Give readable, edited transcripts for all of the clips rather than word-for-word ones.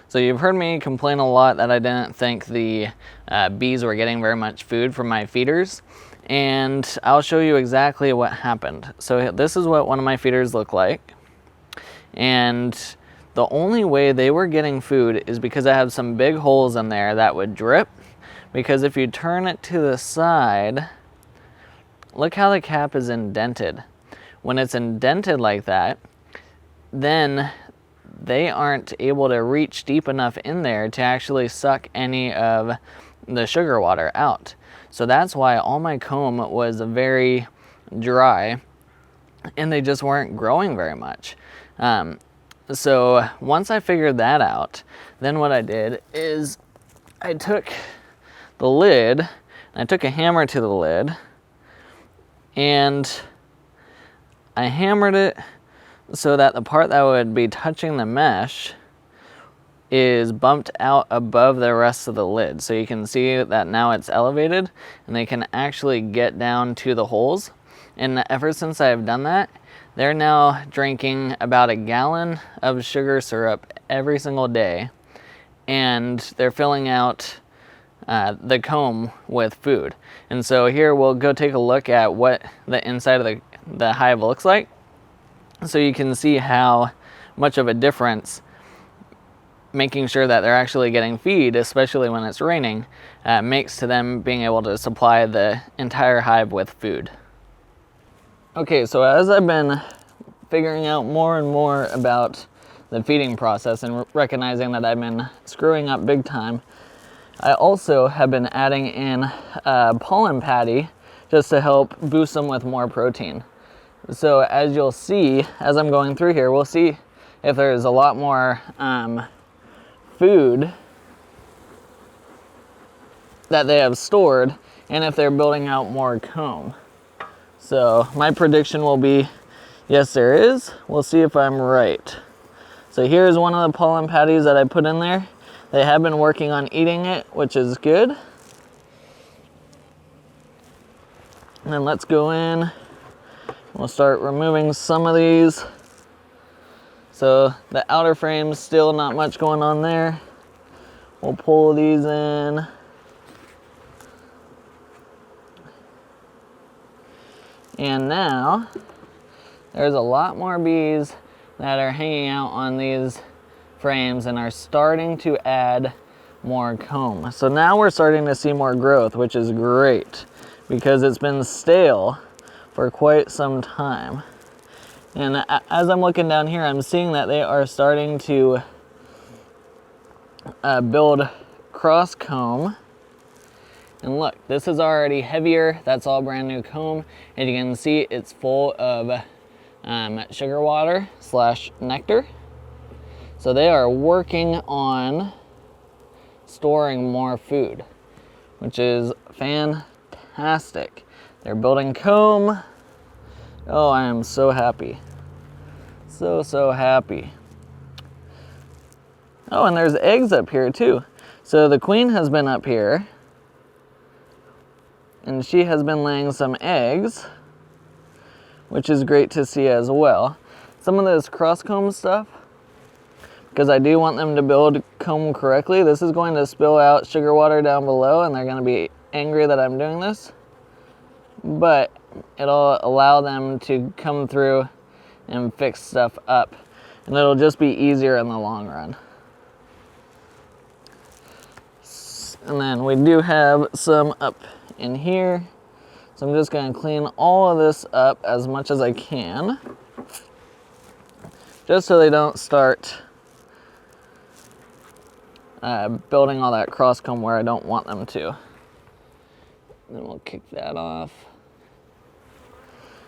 So you've heard me complain a lot that I didn't think the bees were getting very much food from my feeders, and I'll show you exactly what happened. So this is what one of my feeders look like, and the only way they were getting food is because I have some big holes in there that would drip, because if you turn it to the side, look how the cap is indented. When it's indented like that, then they aren't able to reach deep enough in there to actually suck any of the sugar water out. So that's why all my comb was very dry and they just weren't growing very much. So once I figured that out, then what I did is I took the lid, and I took a hammer to the lid, and I hammered it so that the part that would be touching the mesh is bumped out above the rest of the lid. So you can see that now it's elevated and they can actually get down to the holes. And ever since I've done that, they're now drinking about 1 gallon of sugar syrup every single day, and they're filling out the comb with food. And so here we'll go take a look at what the inside of the hive looks like, so you can see how much of a difference making sure that they're actually getting feed, especially when it's raining, makes to them being able to supply the entire hive with food. Okay, so as I've been figuring out more and more about the feeding process and recognizing that I've been screwing up big time, I also have been adding in pollen patty just to help boost them with more protein. So as you'll see, as I'm going through here, we'll see if there's a lot more food that they have stored and if they're building out more comb. So my prediction will be, yes, there is. We'll see if I'm right. So here's one of the pollen patties that I put in there. They have been working on eating it, which is good. And then let's go in. We'll start removing some of these. So the outer frame's still not much going on there. We'll pull these in. And now, there's a lot more bees that are hanging out on these frames and are starting to add more comb. So now we're starting to see more growth, which is great because it's been stale for quite some time. And as I'm looking down here, I'm seeing that they are starting to build cross comb. And look, this is already heavier. That's all brand new comb. And you can see it's full of sugar water / nectar. So they are working on storing more food, which is fantastic. They're building comb. Oh, I am so happy. So happy. Oh, and there's eggs up here too. So the queen has been up here, and she has been laying some eggs, which is great to see as well. Some of this cross comb stuff, because I do want them to build comb correctly, this is going to spill out sugar water down below and they're going to be angry that I'm doing this. But it'll allow them to come through and fix stuff up, and it'll just be easier in the long run. And then we do have some up in here, so I'm just going to clean all of this up as much as I can, just so they don't start building all that cross comb where I don't want them to. Then we'll kick that off.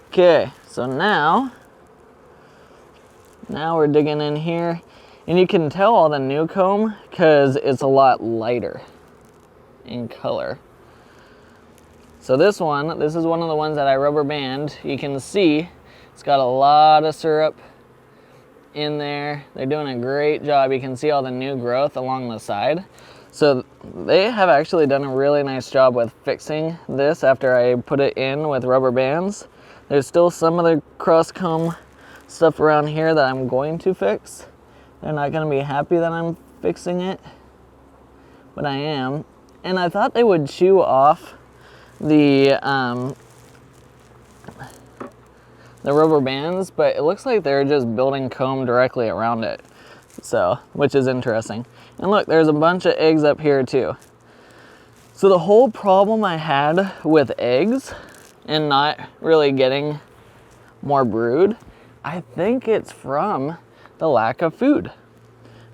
Okay, so now we're digging in here, and you can tell all the new comb because it's a lot lighter in color. So this is one of the ones that I rubber band. You can see it's got a lot of syrup in there. They're doing a great job. You can see all the new growth along the side. So they have actually done a really nice job with fixing this after I put it in with rubber bands. There's still some of the cross comb stuff around here that I'm going to fix. They're not going to be happy that I'm fixing it, but I am. And I thought they would chew off the rubber bands, but it looks like they're just building comb directly around it. So, which is interesting. And look, there's a bunch of eggs up here too. So the whole problem I had with eggs and not really getting more brood, I think it's from the lack of food,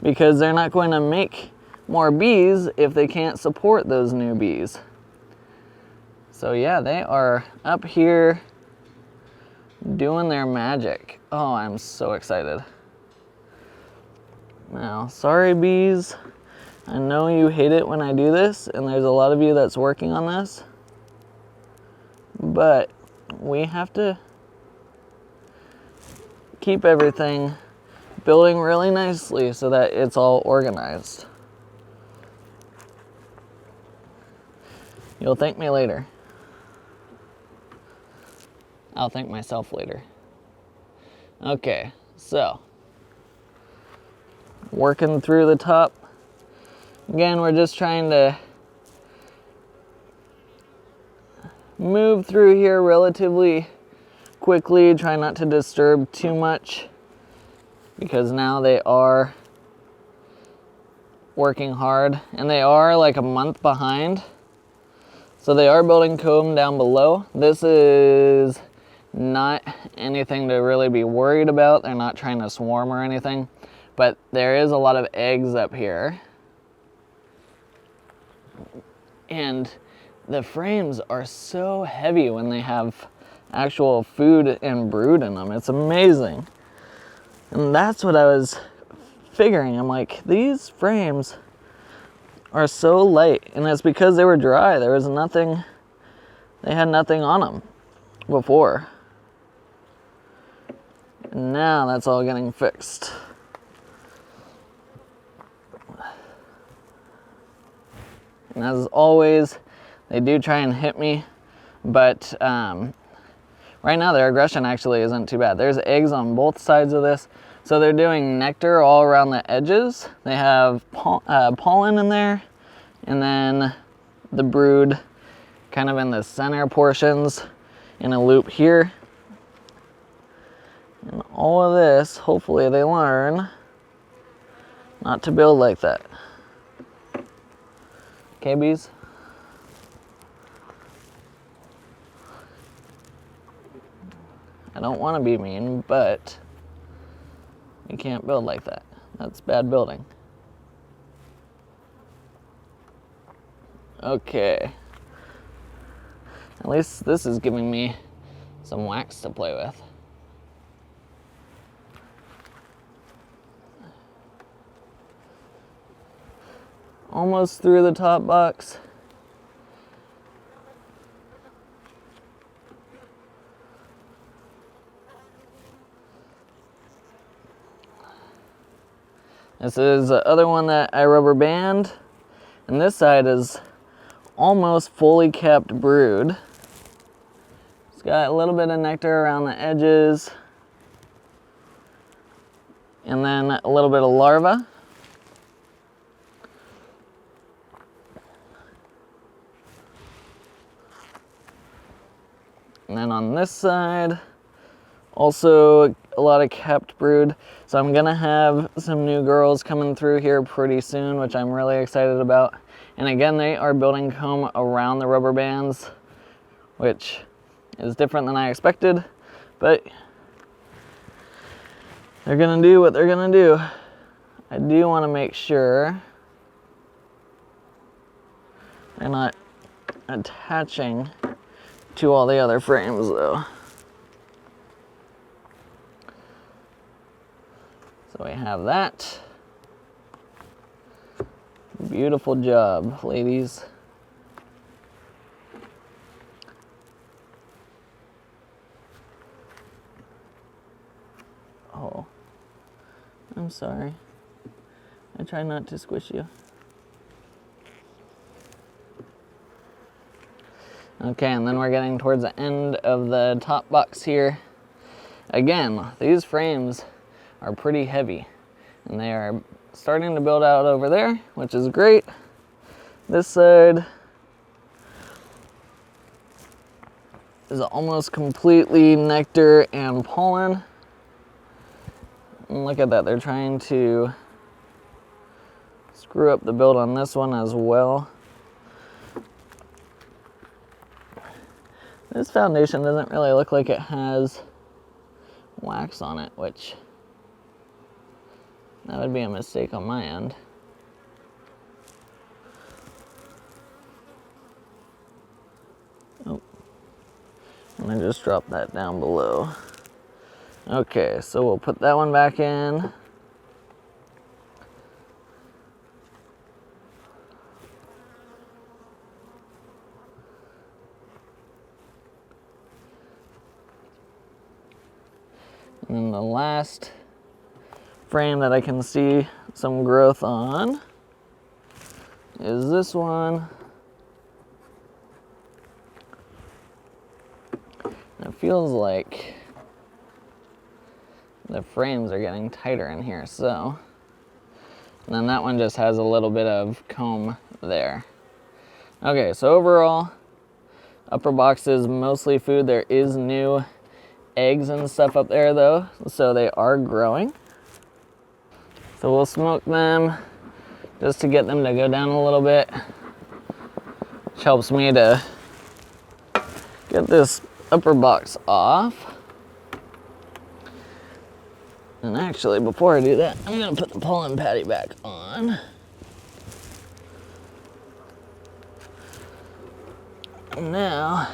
because they're not going to make more bees if they can't support those new bees. So yeah, they are up here doing their magic. Oh, I'm so excited. Now, sorry bees, I know you hate it when I do this, and there's a lot of you that's working on this, but we have to keep everything building really nicely so that it's all organized. You'll thank me later. I'll thank myself later. Okay, so working through the top. Again, we're just trying to move through here relatively quickly, try not to disturb too much, because now they are working hard, and they are like a month behind. So they are building comb down below. This is not anything to really be worried about. They're not trying to swarm or anything, but there is a lot of eggs up here. And the frames are so heavy when they have actual food and brood in them. It's amazing. And that's what I was figuring. I'm like, these frames are so light, and it's because they were dry. There was nothing, they had nothing on them before. And now that's all getting fixed. And as always, they do try and hit me, but right now their aggression actually isn't too bad. There's eggs on both sides of this, so they're doing nectar all around the edges. They have pollen in there, and then the brood kind of in the center portions in a loop here. And all of this, hopefully they learn not to build like that. Okay, bees? I don't want to be mean, but you can't build like that. That's bad building. Okay. At least this is giving me some wax to play with. Almost through the top box. This is the other one that I rubber band, and this side is almost fully kept brood. It's got a little bit of nectar around the edges, and then a little bit of larva. And then on this side, also a lot of kept brood. So I'm gonna have some new girls coming through here pretty soon, which I'm really excited about. And again, they are building comb around the rubber bands, which is different than I expected, but they're gonna do what they're gonna do. I do wanna make sure they're not attaching to all the other frames though. So we have that. Beautiful job, ladies. Oh, I'm sorry. I try not to squish you. Okay, and then we're getting towards the end of the top box here. Again, these frames are pretty heavy, and they are starting to build out over there, which is great. This side is almost completely nectar and pollen. And look at that, they're trying to screw up the build on this one as well. This foundation doesn't really look like it has wax on it, which that would be a mistake on my end. Oh, and I just dropped that down below. Okay, so we'll put that one back in. And then the last frame that I can see some growth on is this one. It feels like the frames are getting tighter in here, so. And then that one just has a little bit of comb there. Okay, so overall, upper box is mostly food. There is new eggs and stuff up there though, so they are growing. So we'll smoke them just to get them to go down a little bit, which helps me to get this upper box off. And actually, before I do that, I'm gonna put the pollen patty back on. And now,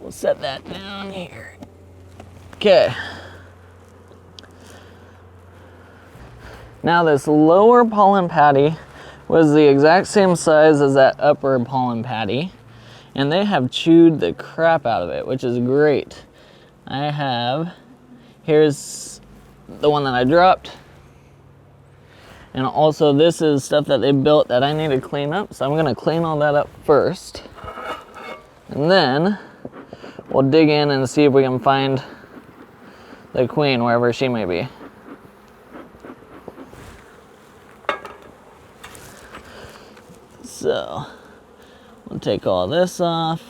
we'll set that down here. Okay. Now this lower pollen patty was the exact same size as that upper pollen patty, and they have chewed the crap out of it, which is great. Here's the one that I dropped, and also this is stuff that they built that I need to clean up, so I'm gonna clean all that up first, and then we'll dig in and see if we can find the queen wherever she may be. So we'll take all this off.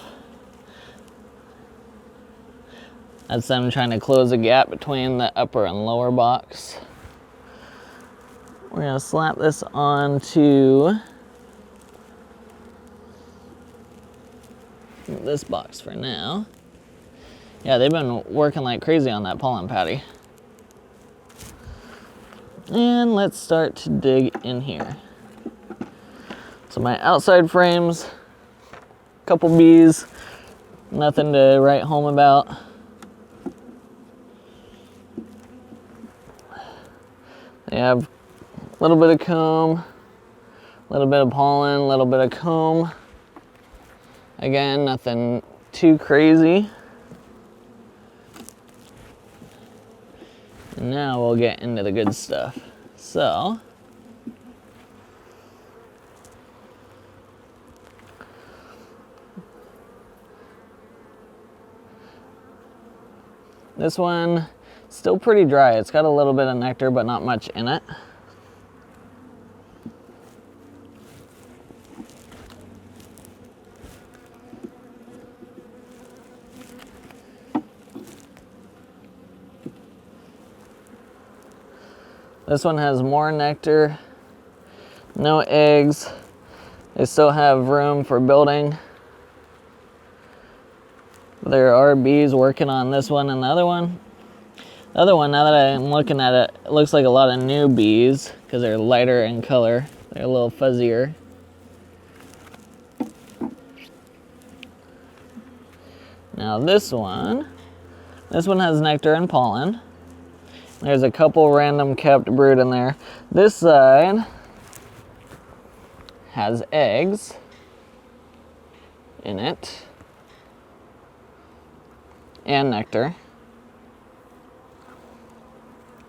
That's them trying to close a gap between the upper and lower box. We're gonna slap this onto this box for now. Yeah, they've been working like crazy on that pollen patty. And let's start to dig in here. So my outside frames, couple bees, nothing to write home about. They have a little bit of comb, a little bit of pollen, a little bit of comb. Again, nothing too crazy. And now we'll get into the good stuff. So, this one, still pretty dry. It's got a little bit of nectar, but not much in it. This one has more nectar, no eggs. They still have room for building. There are bees working on this one and the other one. The other one, now that I'm looking at it, it looks like a lot of new bees because they're lighter in color. They're a little fuzzier. Now this one has nectar and pollen. There's a couple random kept brood in there. This side has eggs in it and nectar.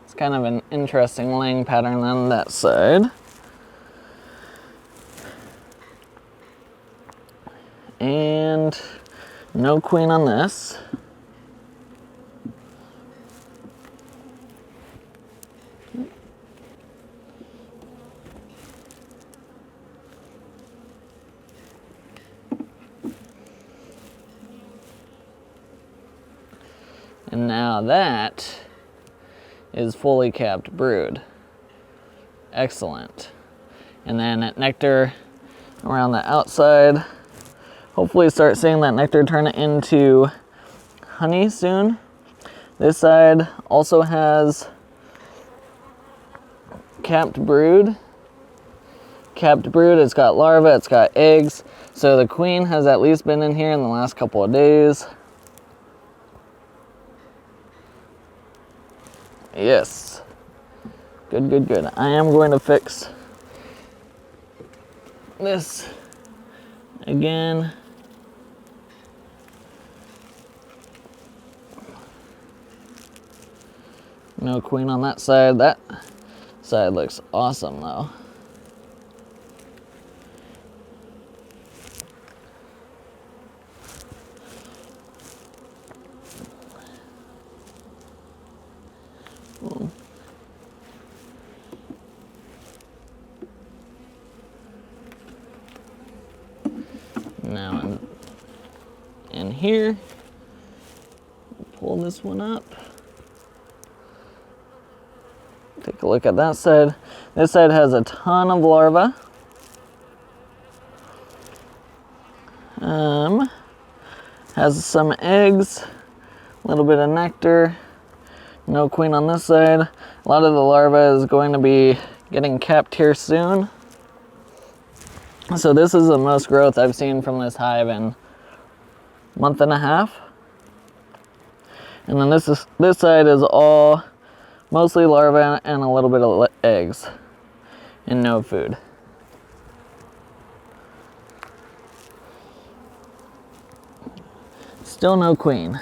It's kind of an interesting laying pattern on that side. And no queen on this. And now that is fully capped brood. Excellent. And then nectar around the outside. Hopefully start seeing that nectar turn into honey soon. This side also has capped brood. Capped brood, it's got larvae, it's got eggs. So the queen has at least been in here in the last couple of days. Yes. Good, good, good. I am going to fix this again. No queen on that side. That side looks awesome though. Now in here, pull this one up. Take a look at that side. This side has a ton of larvae. Has some eggs, a little bit of nectar. No queen on this side. A lot of the larvae is going to be getting capped here soon. So this is the most growth I've seen from this hive in a month and a half. And then this side is all mostly larvae and a little bit of eggs and no food. Still no queen.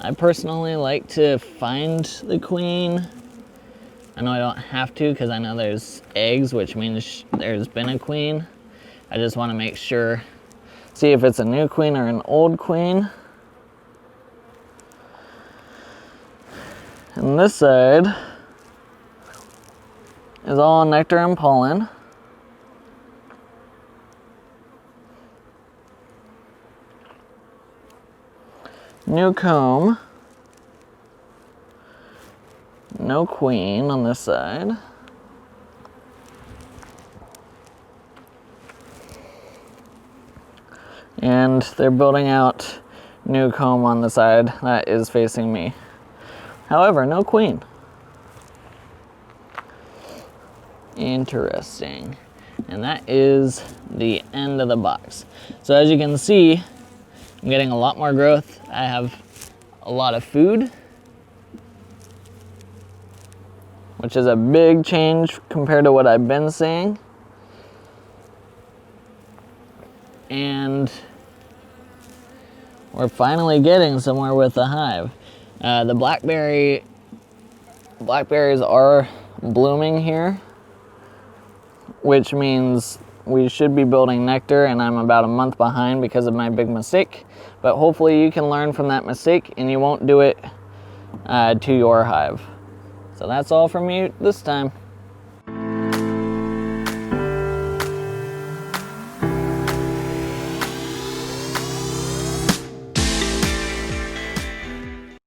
I personally like to find the queen. I know I don't have to because I know there's eggs, which means there's been a queen. I just want to make sure, see if it's a new queen or an old queen. And this side is all nectar and pollen. New comb. No queen on this side. And they're building out new comb on the side that is facing me. However, no queen. Interesting. And that is the end of the box. So as you can see, I'm getting a lot more growth. I have a lot of food, which is a big change compared to what I've been seeing. And we're finally getting somewhere with the hive. The blackberries are blooming here, which means we should be building nectar, and I'm about a month behind because of my big mistake. But hopefully you can learn from that mistake and you won't do it to your hive. So that's all from me this time.